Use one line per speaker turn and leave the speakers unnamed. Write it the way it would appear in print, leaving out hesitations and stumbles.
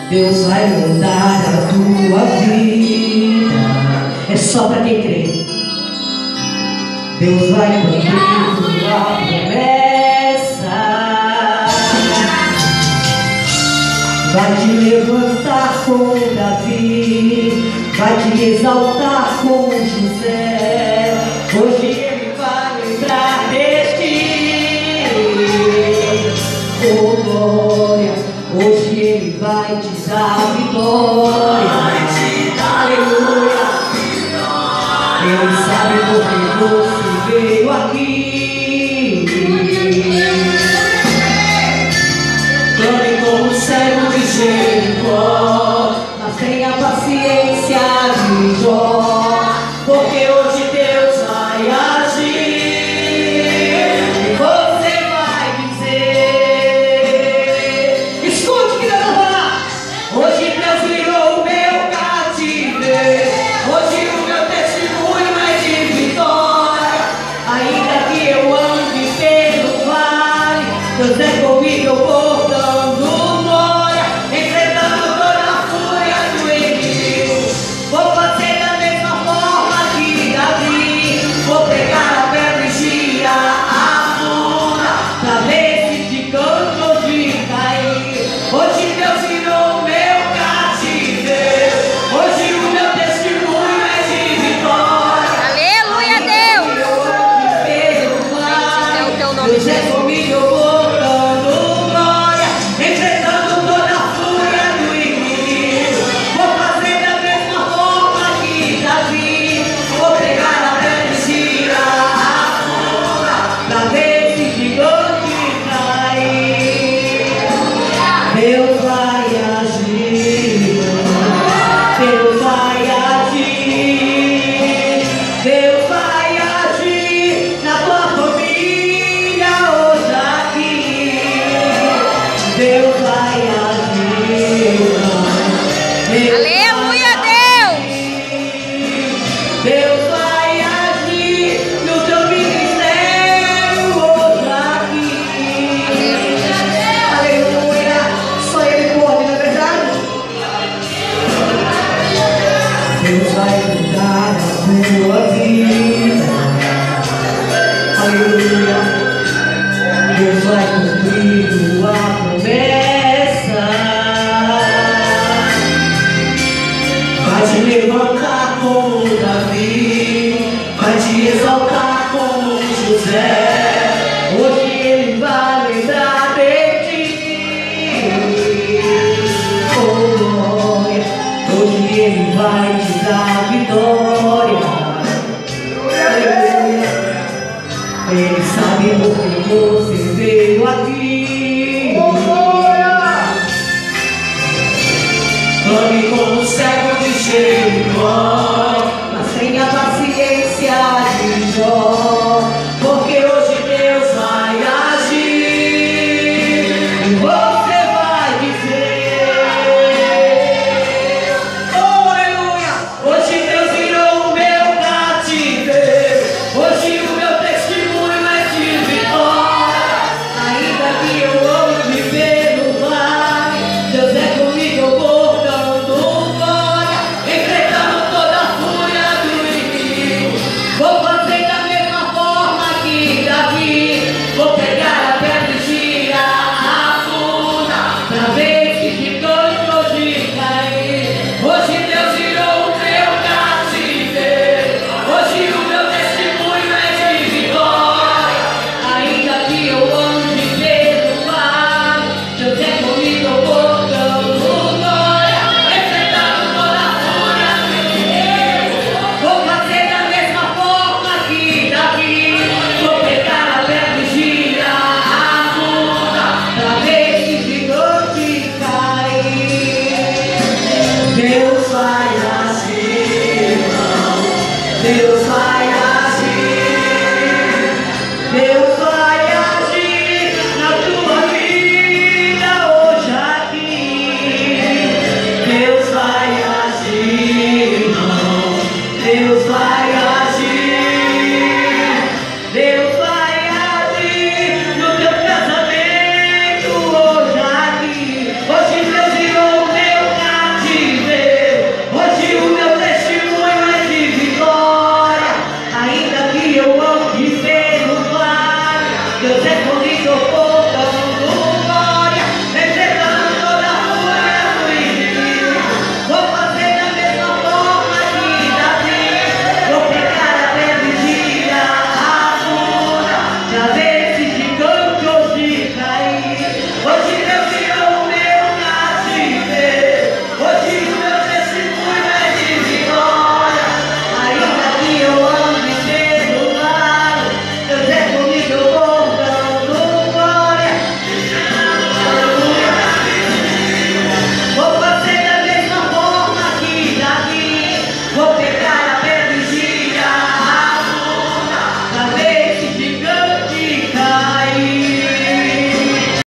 Deus vai mudar a tua vida. É só para quem crê. Deus vai cumprir tua promessa. Vai te levantar como Davi, vai te exaltar como José. Hoje Ele vai lembrar de ti. Oh glória, hoje Ele vai te dar vitória. Aleluia. Ele sabe porque você veio aqui. Clame como cego de Jericó, mas tenha paciência de Jó, porque hoje Deus vai agir. Você vai dizer, escute que Deus vai falar. Hoje Deus virou o meu cativeiro. Hoje o meu testemunho é de vitória. Ainda que eu ande pelo vale, Deus é comigo, eu vou dando glória, enfrentando toda a fúria do inimigo. Vou fazer da mesma forma que Davi, vou pegar a pedra e girar a funda, pra ver se de canto ou de cair. Hoje Deus virou o meu cativeiro. Hoje o meu testemunho é de vitória.
Aleluia, Deus!
Bendito
é o teu nome,
Deus é
Jesus.
comigo, eu vou dando glória, enfrentando toda a fúria do inimigo. Vou fazer da mesma forma que Davi, vou pegar a pedra e girar a funda, pra ver esse gigante cair. Deus vai agir, Deus vai agir, Deus vai agir na tua família hoje aqui. Deus vai agir, Deus
Aleluia,
vai
Deus!
agir. Deus vai agir no teu ministério hoje aqui. Aleluia. Só Ele pode, não é verdade? Deus vai mudar a tua vida. Aleluia. Deus vai cumprir tua promessa. Vai te levantar como Davi, vai te exaltar como José. Hoje Ele vai lembrar de ti. Oh glória, hoje Ele vai te dar vitória. Aleluia. Ele sabe porque você veio aqui. Clame como cego de Jericó, mas tenha paciência de Jó, porque hoje Deus vai agir. E você vai dizer, oh aleluia, hoje Deus virou o meu cativeiro. Hoje o meu testemunho é de vitória. que eu